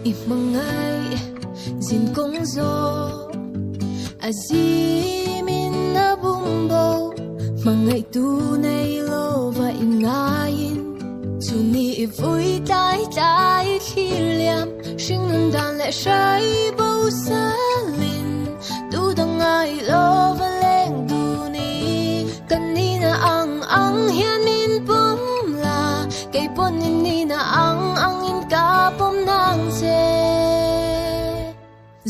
Imangai zin kong zo azimin na bumbo mangai tunay lo và ingayin chuni vui tai tai khiliam sinh nun dan lệ sai bầu sa lin tu dang ai lo và leng tu ni kanina ang hian min pum la kay pon ni na ang in ka pom nang che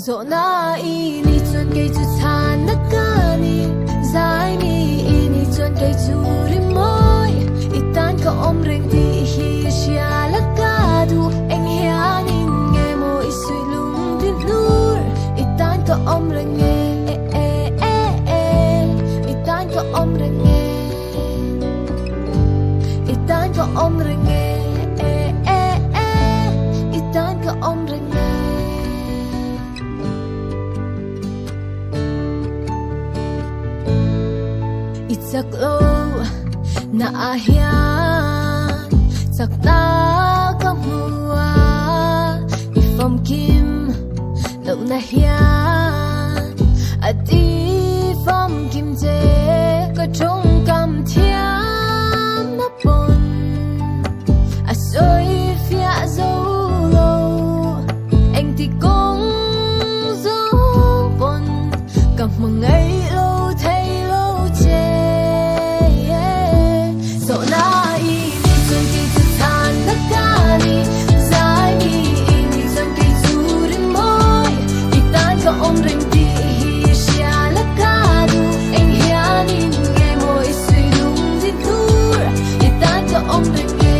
zo na ini chuan kay chu chan na ka ni zai mi ini chuan kay chu rim moi itan ka om reng ti hi sia la ka du eng hian in nge mo isui lung din nur itan ka om reng nge itan ka om reng nge itan ka om reng nge itan ka om reng nge Itzak lo na ahian Tsak na kamua Ifam kim lo na hian Adi fam kim je Ka trong kam thiam na pon Asoy fia zo lo Anh ti kong zo pon Kam mangai lo thay lo che So na ini chuan kay chu chan na ka ni Zai mi ini chuan kay chu rin moi Itan ka om reng ti hi sia la ka du Eng hian in nge mo isui lung din tur Itan ka om reng nge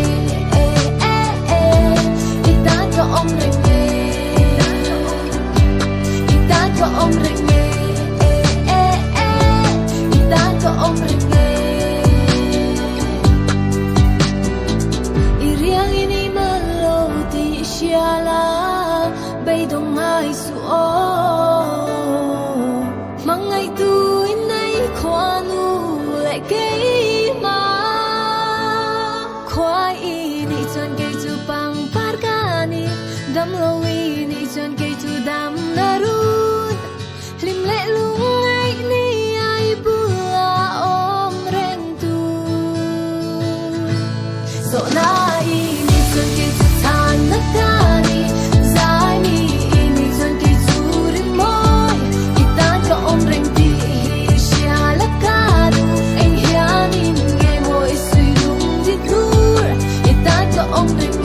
Itan ka om reng nge Itan ka om reng nge Itan ka om reng nge la bay dong ai su o mangai tu in nay khoanu lại cây ma khoai ini chuan cây chu PANGPAR ka ni dam lo ini chuan cây chu dam na run lim lệ lung ai ni ai bula om reng tu so na ini chuan cây chu chan na ka ni zai mi ini chuan kay chu rin moi itan ka om reng ti hi sia la ka du eng hian in nge mo isui lung din tur itan ka om reng